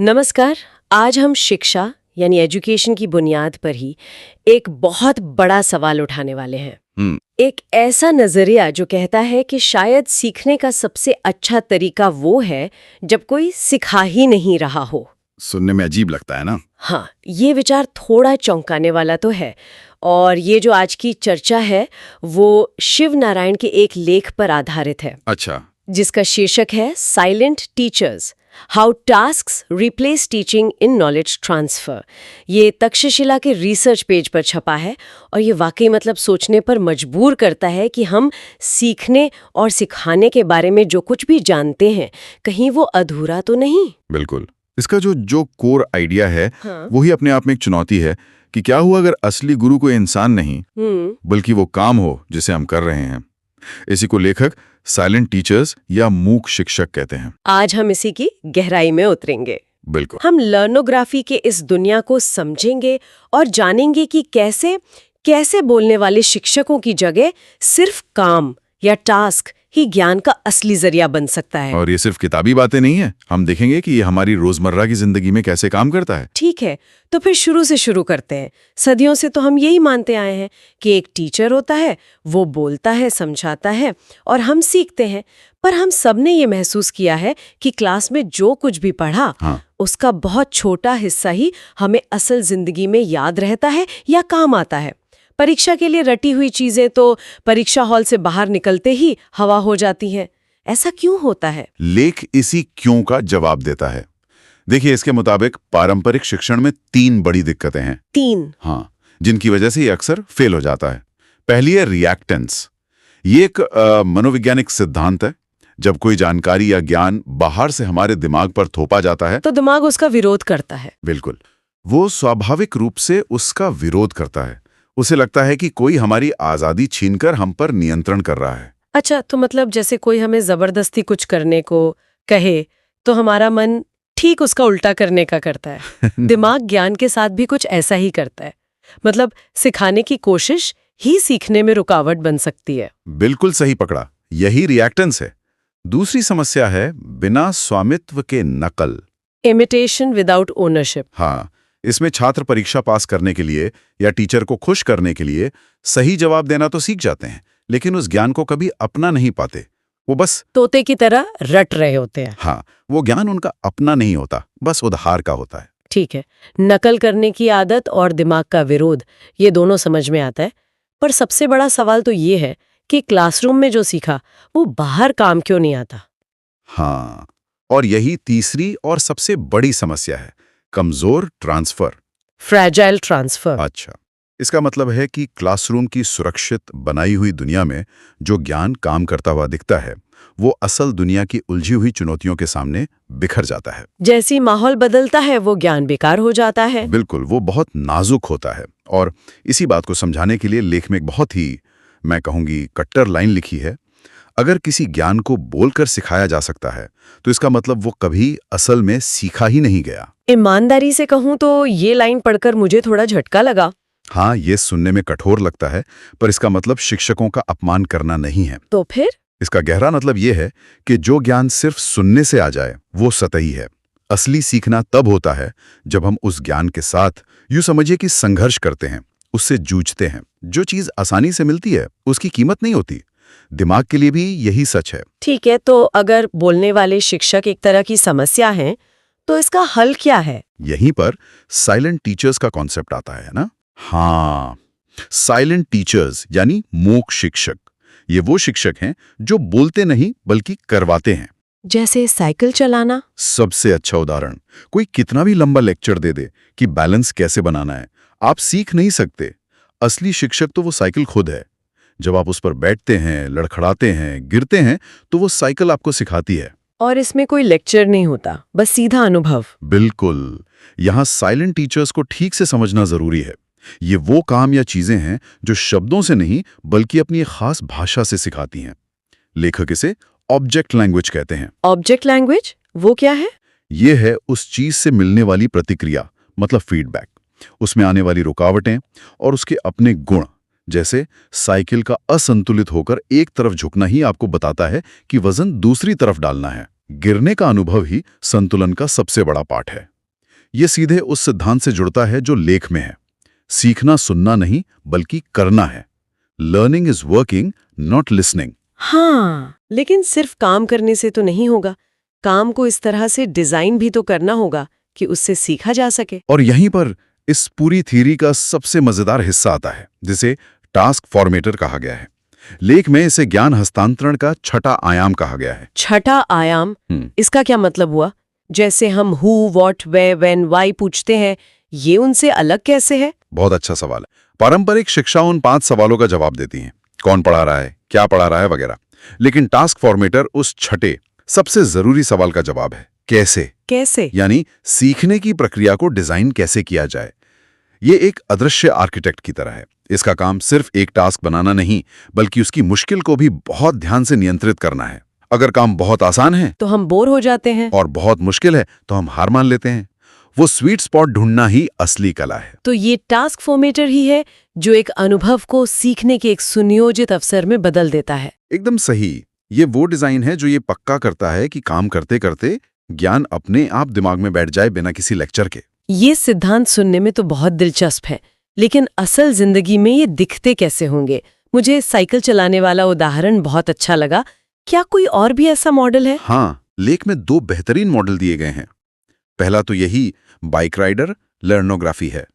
नमस्कार। आज हम शिक्षा यानी एजुकेशन की बुनियाद पर ही एक बहुत बड़ा सवाल उठाने वाले हैं। एक ऐसा नजरिया जो कहता है कि शायद सीखने का सबसे अच्छा तरीका वो है जब कोई सिखा ही नहीं रहा हो। सुनने में अजीब लगता है ना? हाँ, ये विचार थोड़ा चौंकाने वाला तो है। और ये जो आज की चर्चा है वो शिव नारायण के एक लेख पर आधारित है। अच्छा। जिसका शीर्षक है silent teachers, how tasks replace teaching in knowledge transfer. ये तक्षशिला के रिसर्च पेज पर छपा है और ये वाकई सोचने पर मजबूर करता है कि हम सीखने और सिखाने के बारे में जो कुछ भी जानते हैं कहीं वो अधूरा तो नहीं। बिल्कुल। इसका जो कोर आइडिया है हाँ। वही अपने आप में एक चुनौती है कि क्या हुआ अगर असली गुरु कोई इंसान नहीं बल्कि वो काम हो जिसे हम कर रहे हैं। इसी को लेखक साइलेंट टीचर्स या मूक शिक्षक कहते हैं। आज हम इसी की गहराई में उतरेंगे। बिल्कुल। हम लर्नोग्राफी के इस दुनिया को समझेंगे और जानेंगे कि कैसे बोलने वाले शिक्षकों की जगह सिर्फ काम या टास्क ही ज्ञान का असली जरिया बन सकता है। और ये सिर्फ किताबी बातें नहीं है, हम देखेंगे कि ये हमारी रोजमर्रा की जिंदगी में कैसे काम करता है। ठीक है, तो फिर शुरू से शुरू करते हैं। सदियों से तो हम यही मानते आए हैं कि एक टीचर होता है, वो बोलता है, समझाता है और हम सीखते हैं। पर हम सबने ये महसूस किया है कि क्लास में जो कुछ भी पढ़ा उसका बहुत छोटा हिस्सा ही हमें असल जिंदगी में याद रहता है या काम आता है। परीक्षा के लिए रटी हुई चीजें तो परीक्षा हॉल से बाहर निकलते ही हवा हो जाती हैं। ऐसा क्यों होता है? लेख इसी क्यों का जवाब देता है। देखिए, इसके मुताबिक पारंपरिक शिक्षण में 3 बड़ी दिक्कतें हैं। 3? हाँ, जिनकी वजह से ये अक्सर फेल हो जाता है। पहली है रिएक्टेंस। ये एक मनोवैज्ञानिक सिद्धांत है। जब कोई जानकारी या ज्ञान बाहर से हमारे दिमाग पर थोपा जाता है तो दिमाग उसका विरोध करता है। बिल्कुल। वो स्वाभाविक रूप से उसका विरोध करता है। उसे लगता है कि कोई हमारी आजादी छीनकर हम पर नियंत्रण कर रहा है। अच्छा, तो जैसे कोई हमें जबरदस्ती कुछ करने को कहे तो हमारा मन ठीक उसका उल्टा करने का करता है। दिमाग ज्ञान के साथ भी कुछ ऐसा ही करता है। सिखाने की कोशिश ही सीखने में रुकावट बन सकती है। बिल्कुल सही पकड़ा, यही रिएक्टेंस है। दूसरी समस्या है बिना स्वामित्व के नकल। Imitation without ownership. हाँ, इसमें छात्र परीक्षा पास करने के लिए या टीचर को खुश करने के लिए सही जवाब देना तो सीख जाते हैं, लेकिन उस ज्ञान को कभी अपना नहीं पाते। वो बस तोते की तरह रट रहे होते हैं। हाँ, वो ज्ञान उनका अपना नहीं होता, बस उधार का होता है। ठीक है, नकल करने की आदत और दिमाग का विरोध, ये दोनों समझ में आता है। पर सबसे बड़ा सवाल तो ये है कि क्लासरूम में जो सीखा वो बाहर काम क्यों नहीं आता? हाँ, और यही तीसरी और सबसे बड़ी समस्या है, कमजोर ट्रांसफर। Fragile transfer. अच्छा, इसका मतलब है कि क्लासरूम की सुरक्षित बनाई हुई दुनिया में जो ज्ञान काम करता हुआ दिखता है वो असल दुनिया की उलझी हुई चुनौतियों के सामने बिखर जाता है। जैसी माहौल बदलता है वो ज्ञान बेकार हो जाता है। बिल्कुल, वो बहुत नाजुक होता है। और इसी बात को समझाने के लिए लेख में एक बहुत ही, मैं कहूंगी, कट्टर लाइन लिखी है। अगर किसी ज्ञान को बोलकर सिखाया जा सकता है तो इसका मतलब वो कभी असल में सीखा ही नहीं गया। ईमानदारी से कहूं तो ये लाइन पढ़कर मुझे थोड़ा झटका लगा। हाँ, ये सुनने में कठोर लगता है, पर इसका मतलब शिक्षकों का अपमान करना नहीं है। तो फिर? इसका गहरा मतलब ये है कि जो ज्ञान सिर्फ सुनने से आ जाए वो सतही है। असली सीखना तब होता है जब हम उस ज्ञान के साथ यूं समझिए कि संघर्ष करते हैं, उससे जूझते हैं। जो चीज आसानी से मिलती है उसकी कीमत नहीं होती। दिमाग के लिए भी यही सच है। ठीक है, तो अगर बोलने वाले शिक्षक एक तरह की समस्या है तो इसका हल क्या है? यहीं पर साइलेंट टीचर्स का कॉन्सेप्ट आता है ना। हाँ, साइलेंट टीचर्स यानी मूक शिक्षक। ये वो शिक्षक हैं जो बोलते नहीं बल्कि करवाते हैं। जैसे साइकिल चलाना? सबसे अच्छा उदाहरण। कोई कितना भी लंबा लेक्चर दे दे कि बैलेंस कैसे बनाना है, आप सीख नहीं सकते। असली शिक्षक तो वो साइकिल खुद है। जब आप उस पर बैठते हैं, लड़खड़ाते हैं, गिरते हैं, तो वो साइकिल आपको सिखाती है। और इसमें कोई लेक्चर नहीं होता, बस सीधा अनुभव। बिल्कुल। यहाँ साइलेंट टीचर्स को ठीक से समझना जरूरी है। ये वो काम या चीजें हैं जो शब्दों से नहीं बल्कि अपनी एक खास भाषा से सिखाती हैं। लेखक इसे ऑब्जेक्ट लैंग्वेज कहते हैं। ऑब्जेक्ट लैंग्वेज वो क्या है? ये है उस चीज से मिलने वाली प्रतिक्रिया, मतलब फीडबैक, उसमें आने वाली रुकावटें और उसके अपने गुण। जैसे साइकिल का असंतुलित होकर एक तरफ झुकना ही आपको बताता है कि वजन दूसरी तरफ डालना है। गिरने का अनुभव ही संतुलन का सबसे बड़ा पाठ है। ये सीधे उस सिद्धांत से जुड़ता है जो लेख में है। सीखना सुनना नहीं बल्कि करना है। Learning is working, not listening. हाँ, लेकिन सिर्फ काम करने से तो नहीं होगा। काम को इस तरह से डिजाइन भी तो करना होगा कि उससे सीखा जा सके। और यहीं पर इस पूरी थ्योरी का सबसे मजेदार हिस्सा आता है, जिसे टास्क फॉर्मेटर कहा गया है। लेख में इसे ज्ञान हस्तांतरण का छठा आयाम कहा गया है। छठा आयाम, इसका क्या मतलब हुआ? जैसे हम who, what, where, when, why पूछते हैं, ये उनसे अलग कैसे है? बहुत अच्छा सवाल है। पारंपरिक शिक्षा उन 5 सवालों का जवाब देती है, कौन पढ़ा रहा है, क्या पढ़ा रहा है वगैरह। लेकिन टास्क फॉर्मेटर उस छठे सबसे जरूरी सवाल का जवाब है, कैसे। कैसे? यानी सीखने की प्रक्रिया को डिजाइन कैसे किया जाए। ये एक अदृश्य आर्किटेक्ट की तरह है। इसका काम सिर्फ एक टास्क बनाना नहीं, बल्कि उसकी मुश्किल को भी बहुत ध्यान से नियंत्रित करना है। अगर काम बहुत आसान है तो हम बोर हो जाते हैं, और बहुत मुश्किल है तो हम हार मान लेते हैं। वो स्वीट स्पॉट ढूंढना ही असली कला है। तो ये टास्क फॉर्मेटर ही है जो एक अनुभव को सीखने के एक सुनियोजित अवसर में बदल देता है। एकदम सही। ये वो डिजाइन है जो ये पक्का करता है कि काम करते करते ज्ञान अपने आप दिमाग में बैठ जाए, बिना किसी लेक्चर के। ये सिद्धांत सुनने में तो बहुत दिलचस्प है, लेकिन असल जिंदगी में ये दिखते कैसे होंगे? मुझे साइकिल चलाने वाला उदाहरण बहुत अच्छा लगा। क्या कोई और भी ऐसा मॉडल है? हाँ, लेख में 2 बेहतरीन मॉडल दिए गए हैं। पहला तो यही बाइक राइडर लर्नोग्राफी है।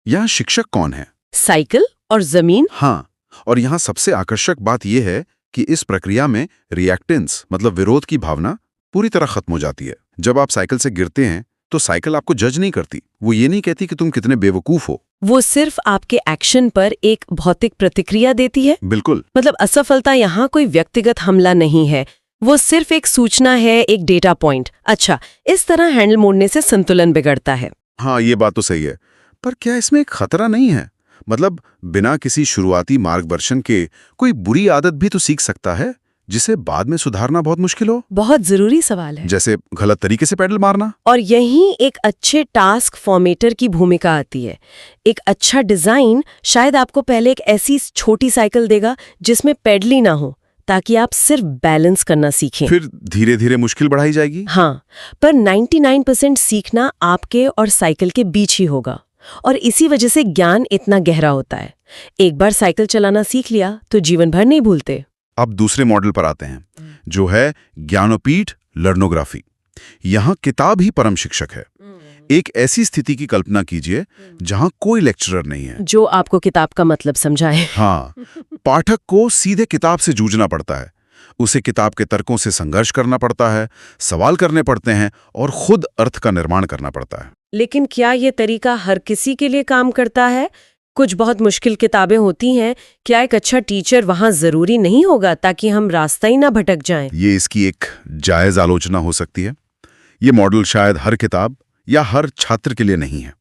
यहाँ शिक्षक कौन है? साइकिल और जमीन। हाँ, और यहाँ सबसे आकर्षक बात यह है कि इस प्रक्रिया में रिएक्टेंस मतलब विरोध की भावना पूरी तरह खत्म हो जाती है। जब आप साइकिल से गिरते हैं तो साइकिल आपको जज नहीं करती। वो ये नहीं कहती कि तुम कितने बेवकूफ हो। वो सिर्फ आपके एक्शन पर एक भौतिक प्रतिक्रिया देती है। बिल्कुल। मतलब असफलता यहाँ कोई व्यक्तिगत हमला नहीं है, वो सिर्फ एक सूचना है, एक डेटा पॉइंट। अच्छा, इस तरह हैंडल मोड़ने से संतुलन बिगड़ता है। हाँ, ये बात तो सही है, पर क्या इसमें एक खतरा नहीं है? मतलब बिना किसी शुरुआती मार्गदर्शन के कोई बुरी आदत भी तो सीख सकता है, जिसे बाद में सुधारना बहुत मुश्किल हो। बहुत जरूरी सवाल है। जैसे गलत तरीके से पैडल मारना। और यहीं एक अच्छे टास्क फॉर्मेटर की भूमिका आती है। एक अच्छा डिजाइन शायद आपको पहले एक ऐसी छोटी साइकिल देगा जिसमें पेडल ही ना हो, ताकि आप सिर्फ बैलेंस करना सीखें। फिर धीरे धीरे मुश्किल बढ़ाई जाएगी। हाँ, पर 99% सीखना आपके और साइकिल के बीच ही होगा। और इसी वजह से ज्ञान इतना गहरा होता है। एक बार साइकिल चलाना सीख लिया तो जीवन भर नहीं भूलते। अब दूसरे मॉडल पर आते हैं, जो है ज्ञानोपीठ लर्नोग्राफी। यहाँ किताब ही परम शिक्षक है। एक ऐसी स्थिति की कल्पना कीजिए जहाँ कोई लेक्चरर नहीं है जो आपको किताब का मतलब समझाए। हाँ, पाठक को सीधे किताब से जूझना पड़ता है। उसे किताब के तर्कों से संघर्ष करना पड़ता है, सवाल करने पड़ते हैं और खुद अर्थ का निर्माण करना पड़ता है। लेकिन क्या ये तरीका हर किसी के लिए काम करता है? कुछ बहुत मुश्किल किताबें होती हैं। क्या एक अच्छा टीचर वहां जरूरी नहीं होगा ताकि हम रास्ता ही ना भटक जाएं? ये इसकी एक जायज आलोचना हो सकती है। ये मॉडल शायद हर किताब या हर छात्र के लिए नहीं है,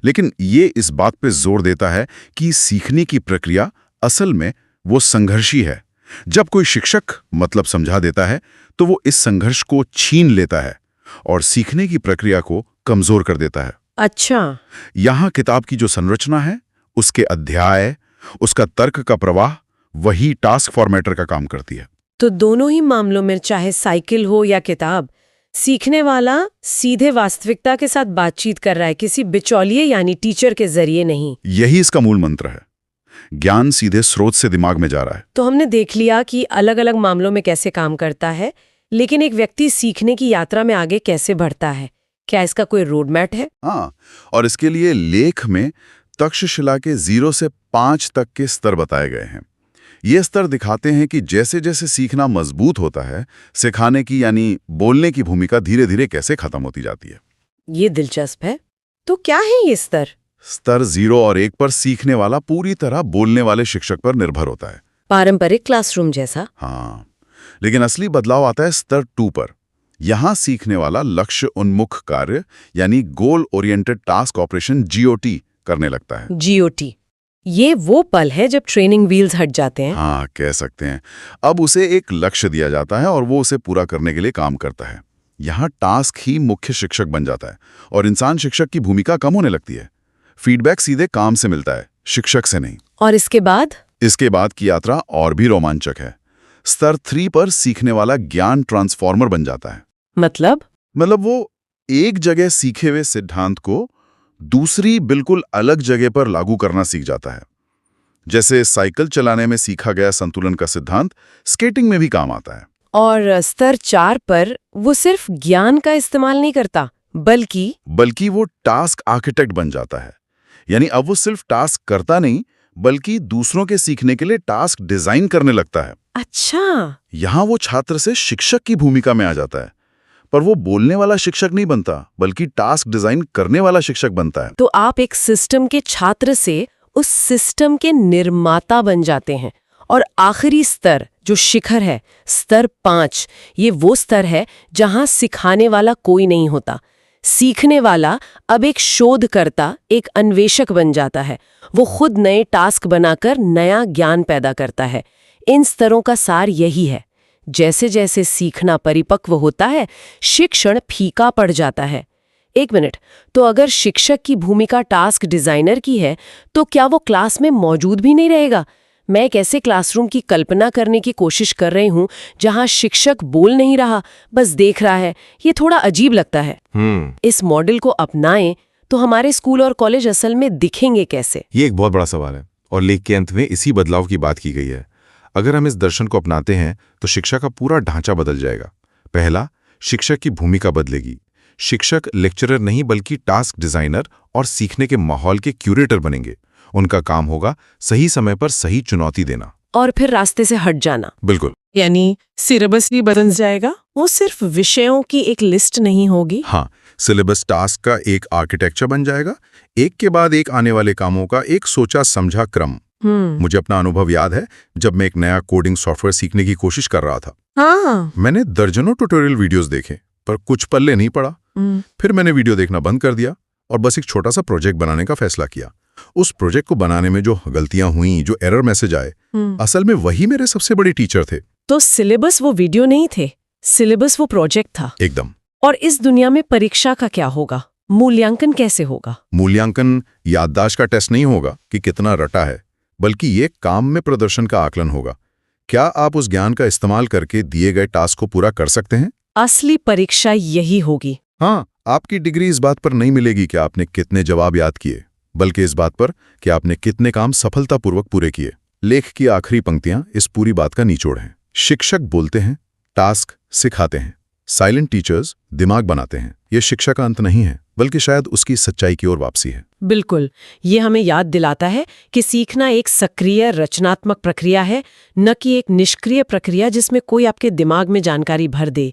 लेकिन ये इस बात पे जोर देता है कि सीखने की प्रक्रिया असल में वो संघर्षी है। जब कोई शिक्षक मतलब समझा देता है तो वो इस संघर्ष को छीन लेता है और सीखने की प्रक्रिया को कमजोर कर देता है। अच्छा, यहाँ किताब की जो संरचना है, उसके अध्याय, उसका तर्क का प्रवाह, वही टास्क फॉर्मेटर का काम करती है। तो दोनों ही मामलों में, चाहे साइकिल हो या किताब, सीखने वाला सीधे वास्तविकता के साथ बातचीत कर रहा है, किसी बिचौलिए यानी टीचर के जरिए नहीं। यही इसका मूल मंत्र है। ज्ञान सीधे स्रोत से दिमाग में जा रहा है। तो हमने देख लिया कि अलग अलग मामलों में कैसे काम करता है, लेकिन एक व्यक्ति सीखने की यात्रा में आगे कैसे बढ़ता है? क्या इसका कोई रोड मैप है? हाँ, और इसके लिए लेख में तक्षशिला के 0 से 5 तक के स्तर बताए गए हैं। ये स्तर दिखाते हैं कि जैसे जैसे सीखना मजबूत होता है, सिखाने की यानी बोलने की भूमिका धीरे धीरे कैसे खत्म होती जाती है। ये दिलचस्प है। तो क्या है ये स्तर? स्तर 0 और 1 पर सीखने वाला पूरी तरह बोलने वाले शिक्षक पर निर्भर होता है, पारंपरिक क्लासरूम जैसा। हाँ, लेकिन असली बदलाव आता है स्तर 2 पर। यहाँ सीखने वाला लक्ष्य उन्मुख कार्य यानी goal oriented task operation GOT करने लगता है। GOT, ये वो पल है जब ट्रेनिंग व्हील्स हट जाते हैं। हाँ, कह सकते हैं। अब उसे एक लक्ष्य दिया जाता है और वो उसे पूरा करने के लिए काम करता है। यहाँ टास्क ही मुख्य शिक्षक बन जाता है और इंसान शिक्षक की भूमिका कम होने लगती है। फीडबैक सीधे काम से मिलता है, शिक्षक से नहीं। और इसके बाद की यात्रा और भी रोमांचक है। स्तर 3 पर सीखने वाला ज्ञान ट्रांसफॉर्मर बन जाता है। मतलब वो एक जगह सीखे हुए सिद्धांत को दूसरी बिल्कुल अलग जगह पर लागू करना सीख जाता है। जैसे साइकिल चलाने में सीखा गया संतुलन का सिद्धांत स्केटिंग में भी काम आता है। और स्तर 4 पर वो सिर्फ ज्ञान का इस्तेमाल नहीं करता, बल्कि वो टास्क आर्किटेक्ट बन जाता है। यानी अब वो सिर्फ टास्क करता नहीं, बल्कि दूसरों के सीखने के लिए टास्क डिजाइन करने लगता है। अच्छा, यहाँ वो छात्र से शिक्षक की भूमिका में आ जाता है, पर वो बोलने वाला शिक्षक नहीं बनता, बल्कि टास्क डिजाइन करने वाला शिक्षक बनता है। तो आप एक सिस्टम के छात्र से उस सिस्टम के निर्माता बन जाते हैं। और आखिरी स्तर जो शिखर है, स्तर 5, ये वो स्तर है जहां सिखाने वाला कोई नहीं होता। सीखने वाला अब एक शोधकर्ता, एक अन्वेषक बन जाता है। वो खुद नए टास्क बनाकर नया ज्ञान पैदा करता है। इन स्तरों का सार यही है, जैसे जैसे सीखना परिपक्व होता है, शिक्षण फीका पड़ जाता है। एक मिनट, तो अगर शिक्षक की भूमिका टास्क डिजाइनर की है, तो क्या वो क्लास में मौजूद भी नहीं रहेगा? मैं एक ऐसे क्लासरूम की कल्पना करने की कोशिश कर रही हूँ जहाँ शिक्षक बोल नहीं रहा, बस देख रहा है। ये थोड़ा अजीब लगता है। इस मॉडल को अपनाएं तो हमारे स्कूल और कॉलेज असल में दिखेंगे कैसे? ये एक बहुत बड़ा सवाल है और लेख के अंत में इसी बदलाव की बात की गई है। अगर हम इस दर्शन को अपनाते हैं तो शिक्षा का पूरा ढांचा बदल जाएगा। पहला, शिक्षक की भूमिका बदलेगी। शिक्षक लेक्चरर नहीं बल्कि टास्क डिजाइनर और सीखने के माहौल के क्यूरेटर बनेंगे। उनका काम होगा सही समय पर सही चुनौती देना और फिर रास्ते से हट जाना। बिल्कुल। यानी सिलेबस भी बदल जाएगा, वो सिर्फ विषयों की एक लिस्ट नहीं होगी। हाँ, सिलेबस टास्क का एक आर्किटेक्चर बन जाएगा, एक के बाद एक आने वाले कामों का एक सोचा समझा क्रम। मुझे अपना अनुभव याद है जब मैं एक नया कोडिंग सॉफ्टवेयर सीखने की कोशिश कर रहा था। हाँ। मैंने दर्जनों ट्यूटोरियल वीडियोस देखे, पर कुछ पल्ले नहीं पड़ा। फिर मैंने वीडियो देखना बंद कर दिया और बस एक छोटा सा प्रोजेक्ट बनाने का फैसला किया। उस प्रोजेक्ट को बनाने में जो गलतियां हुई, जो एरर मैसेज आए, असल में वही मेरे सबसे बड़े टीचर थे। तो सिलेबस वो वीडियो नहीं थे, सिलेबस वो प्रोजेक्ट था। एकदम। और इस दुनिया में परीक्षा का क्या होगा? मूल्यांकन कैसे होगा? मूल्यांकन याददाश्त का टेस्ट नहीं होगा कि कितना रटा है, बल्कि ये काम में प्रदर्शन का आकलन होगा। क्या आप उस ज्ञान का इस्तेमाल करके दिए गए टास्क को पूरा कर सकते हैं? असली परीक्षा यही होगी। हाँ, आपकी डिग्री इस बात पर नहीं मिलेगी कि आपने कितने जवाब याद किए, बल्कि इस बात पर कि आपने कितने काम सफलतापूर्वक पूरे किए। लेख की आखिरी पंक्तियां इस पूरी बात का निचोड़ हैं। शिक्षक बोलते हैं, टास्क सिखाते हैं, साइलेंट टीचर्स दिमाग बनाते हैं। ये शिक्षा का अंत नहीं है, बल्कि शायद उसकी सच्चाई की ओर वापसी है। बिल्कुल, ये हमें याद दिलाता है कि सीखना एक सक्रिय रचनात्मक प्रक्रिया है, न कि एक निष्क्रिय प्रक्रिया जिसमें कोई आपके दिमाग में जानकारी भर दे।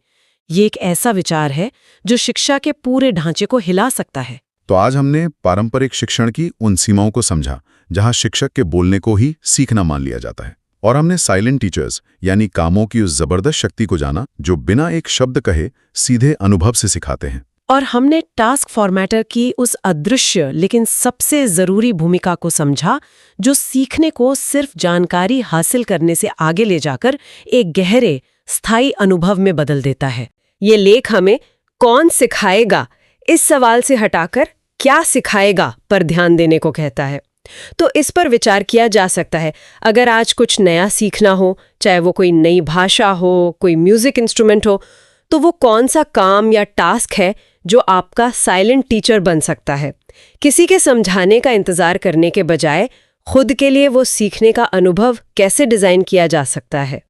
ये एक ऐसा विचार है जो शिक्षा के पूरे ढांचे को हिला सकता है। तो आज हमने पारंपरिक शिक्षण की उन सीमाओं को समझा जहां शिक्षक के बोलने को ही सीखना मान लिया जाता है, और हमने साइलेंट टीचर्स यानी कामों की उस जबरदस्त शक्ति को जाना जो बिना एक शब्द कहे सीधे अनुभव से सिखाते हैं। और हमने टास्क फॉर्मेटर की उस अदृश्य लेकिन सबसे जरूरी भूमिका को समझा जो सीखने को सिर्फ जानकारी हासिल करने से आगे ले जाकर एक गहरे स्थायी अनुभव में बदल देता है। ये लेख हमें कौन सिखाएगा इस सवाल से हटाकर क्या सिखाएगा पर ध्यान देने को कहता है। तो इस पर विचार किया जा सकता है। अगर आज कुछ नया सीखना हो, चाहे वो कोई नई भाषा हो, कोई म्यूजिक इंस्ट्रूमेंट हो, तो वो कौन सा काम या टास्क है जो आपका साइलेंट टीचर बन सकता है। किसी के समझाने का इंतजार करने के बजाय खुद के लिए वो सीखने का अनुभव कैसे डिजाइन किया जा सकता है।